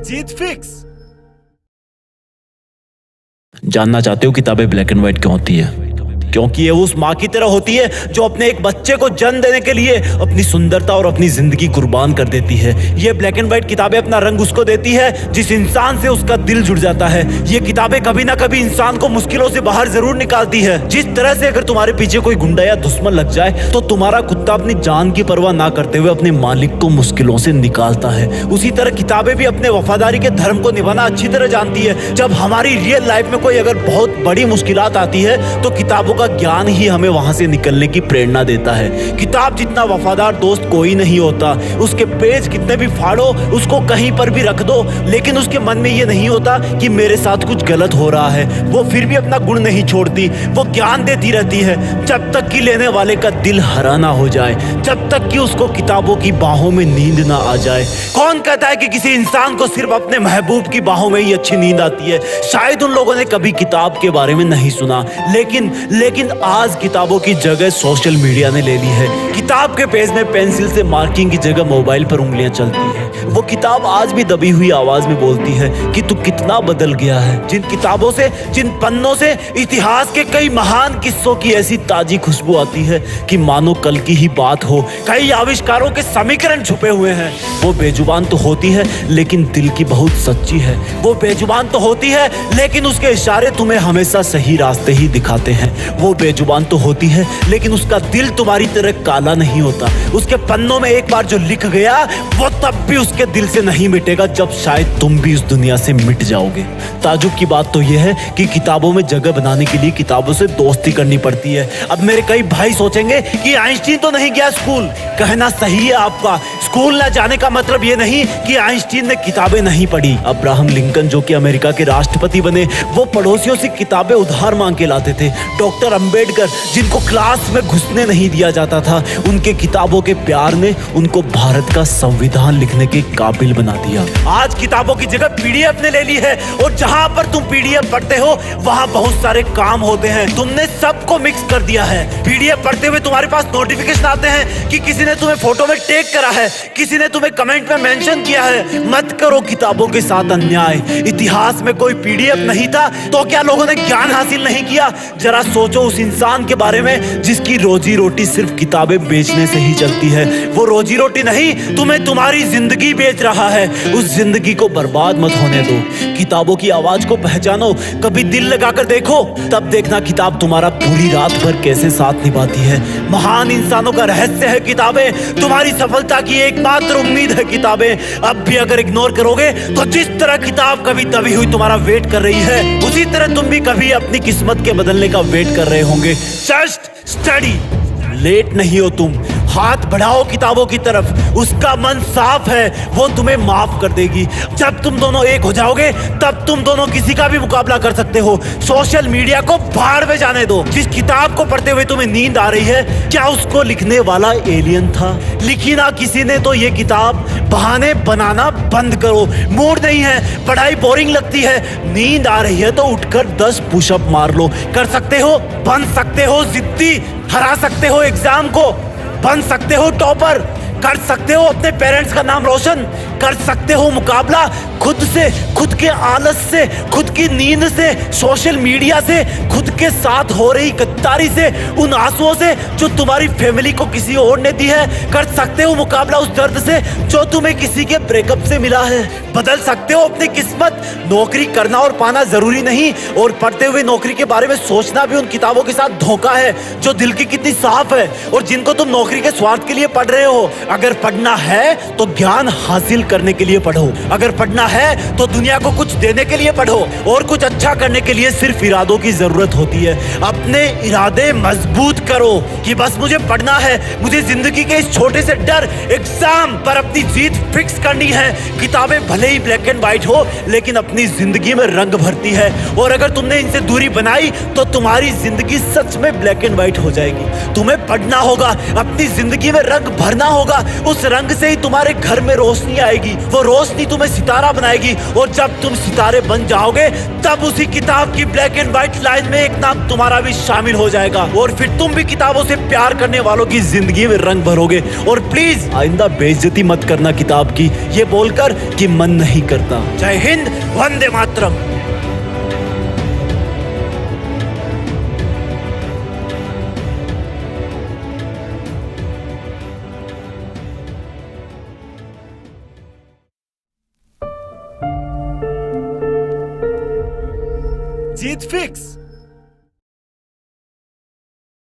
जीत fix. जानना चाहते हो किताबें ब्लैक एंड व्हाइट क्यों होती है? क्योंकि ये उस माँ की तरह होती है जो अपने एक बच्चे को जन्म देने के लिए अपनी सुंदरता और अपनी जिंदगी कुर्बान कर देती है। ये ब्लैक एंड व्हाइट किताबें अपना रंग उसको देती है जिस इंसान से उसका दिल जुड़ जाता है। ये किताबें कभी ना कभी इंसान को मुश्किलों से बाहर जरूर निकालती है। जिस तरह से अगर तुम्हारे पीछे कोई गुंडा या दुश्मन लग जाए तो तुम्हारा कुत्ता अपनी जान की परवाह ना करते हुए अपने मालिक को मुश्किलों से निकालता है, उसी तरह किताबें भी अपने वफादारी के धर्म को निभाना अच्छी तरह जानती है। जब हमारी रियल लाइफ में कोई अगर बहुत बड़ी मुश्किलात आती है तो किताबों का ज्ञान ही हमें वहां से निकलने की प्रेरणा देता है। किताब जितना वफादार दोस्त कोई नहीं होता। उसके पेज कितने भी फाड़ो, उसको कहीं पर भी रख दो, लेकिन उसके मन में ये नहीं होता कि मेरे साथ कुछ गलत हो रहा है। वो फिर भी अपना गुण नहीं छोड़ती, वो ज्ञान देती रहती है जब तक कि लेने वाले का दिल हरा ना हो जाए, जब तक कि उसको किताबों की बाहों में नींद ना आ जाए। कौन कहता है कि किसी इंसान को सिर्फ अपने महबूब की बाहों में ही अच्छी नींद आती है? शायद उन लोगों ने कभी किताब के बारे में नहीं सुना, लेकिन आज किताबों की जगह सोशल मीडिया ने ले ली है। किताब के पेज में पेंसिल से मार्किंग की जगह मोबाइल पर उंगलियां चलती हैं। वो किताब आज भी दबी हुई आवाज में बोलती है कि तू कितना बदल गया है। जिन किताबों से, जिन पन्नों से इतिहास के कई महान किस्सों की ऐसी ताजी खुशबू आती है कि मानो कल की ही बात हो। कई आविष्कारों के समीकरण छुपे हुए हैं। वो बेजुबान तो होती है लेकिन दिल की बहुत सच्ची है। वो बेजुबान तो होती है लेकिन उसके इशारे तुम्हें हमेशा सही रास्ते ही दिखाते हैं। वो बेजुबान तो होती है लेकिन उसका दिल तुम्हारी तरह काला नहीं होता। उसके पन्नों में एक बार जो लिख गया वो तब भी उसके दिल से नहीं मिटेगा जब शायद तुम भी उस दुनिया से मिट जाओगे। ताजुब की बात तो यह है कि किताबों में जगह बनाने के लिए किताबों से दोस्ती करनी पड़ती है। अब मेरे कई भाई सोचेंगे कि आइंस्टीन तो नहीं गया स्कूल। कहना सही है आपका। स्कूल न जाने का मतलब ये नहीं कि आइंस्टीन ने किताबें नहीं पढ़ी। अब्राहम लिंकन जो कि अमेरिका के राष्ट्रपति बने, वो पड़ोसियों से किताबें उधार मांग के लाते थे। डॉक्टर अंबेडकर जिनको क्लास में घुसने नहीं दिया जाता था, उनके किताबों के प्यार ने उनको भारत का संविधान लिखने के काबिल बना दिया। आज किताबों की जगह पीडीएफ ने ले ली है और जहां पर तुम पीडीएफ पढ़ते हो वहां बहुत सारे काम होते हैं। तुमने सबको मिक्स कर दिया है। पीडीएफ पढ़ते हुए तुम्हारे पास नोटिफिकेशन आते हैं कि किसी ने तुम्हें फोटो में टैग करा है, किसी ने तुम्हें कमेंट में मेंशन किया है। मत करो किताबों के साथ अन्याय। इतिहास में कोई पीडीएफ नहीं था तो क्या लोगों ने ज्ञान हासिल नहीं किया? जरा सोचो उस इंसान के बारे में जिसकी रोजी रोटी सिर्फ किताबें बेचने से ही चलती है। वो रोजी रोटी नहीं, तुम्हें तुम्हारी जिंदगी बेच रहा है। उस जिंदगी को बर्बाद मत होने दो। किताबों की आवाज को पहचानो, कभी दिल लगाकर देखो, तब देखना किताब तुम्हारा पूरी रात भर कैसे साथ निभाती है। महान इंसानों का रहस्य है किताबें। तुम्हारी सफलता की एकमात्र उम्मीद है किताबें। अब भी अगर इग्नोर करोगे तो जिस तरह किताब कभी दबी हुई तुम्हारा वेट कर रही है, उसी तरह तुम भी कभी अपनी किस्मत के बदलने का वेट कर रहे होंगे। Just study. लेट नहीं हो तुम। हाथ बढ़ाओ किताबों की तरफ। उसका मन साफ है, वो तुम्हें माफ कर देगी। जब तुम दोनों एक हो जाओगे तब तुम दोनों किसी का भी मुकाबला कर सकते हो। सोशल मीडिया को भाड़ में जाने दो। जिस किताब को पढ़ते हुए तुम्हें नींद आ रही है, क्या उसको लिखने वाला एलियन था? लिखी ना किसी ने तो ये किताब। बहाने बनाना बंद करो। मूड नहीं है, पढ़ाई बोरिंग लगती है, नींद आ रही है तो उठकर 10 पुशअप मार लो। कर सकते हो, बन सकते हो जिद्दी, हरा सकते हो एग्जाम को, बन सकते हो टॉपर, कर सकते हो अपने पेरेंट्स का नाम रोशन, कर सकते हो मुकाबला खुद से, खुद के आलस से, खुद की नींद से, सोशल मीडिया से, खुद के साथ हो रही गद्दारी से, उन आंसुओं से जो तुम्हारी फैमिली को किसी और ने दी है। कर सकते हो मुकाबला उस दर्द से जो तुम्हें किसी के ब्रेकअप से मिला है। बदल सकते हो अपनी किस्मत। नौकरी करना और पाना जरूरी नहीं, और पढ़ते हुए नौकरी के बारे में सोचना भी उन किताबों के साथ धोखा है जो दिल की कितनी साफ है और जिनको तुम नौकरी के स्वार्थ के लिए पढ़ रहे हो। अगर पढ़ना है तो ज्ञान हासिल करने के लिए पढ़ो। अगर पढ़ना है तो दुनिया को कुछ देने के लिए पढ़ो, और कुछ अच्छा करने के लिए सिर्फ इरादों की जरूरत होती है। अपने इरादे मजबूत करो कि बस मुझे पढ़ना है, मुझे जिंदगी के इस छोटे से डर एग्जाम पर अपनी जीत फिक्स करनी है। किताबें भले ही ब्लैक एंड व्हाइट हो लेकिन अपनी जिंदगी में रंग भरती है, और अगर तुमने इनसे दूरी बनाई तो तुम्हारी जिंदगी सच में ब्लैक एंड व्हाइट हो जाएगी। तुम्हें पढ़ना होगा, अपनी जिंदगी में रंग भरना होगा। उस रंग से ही तुम्हारे घर में रोशनी आएगी। वो रोशनी तुम्हें सितारा बनाएगी और जब तुम सितारे बन जाओगे तब उसी किताब की ब्लैक एंड व्हाइट लाइन में एक नाम तुम्हारा भी शामिल हो जाएगा और फिर तुम भी किताबों से प्यार करने वालों की जिंदगी में रंग भरोगे। और प्लीज आइंदा बेइज्जती मत करना किताब की ये बोलकर कि मन नहीं करता। जय हिंद, वंदे मातरम। जीत फिक्स।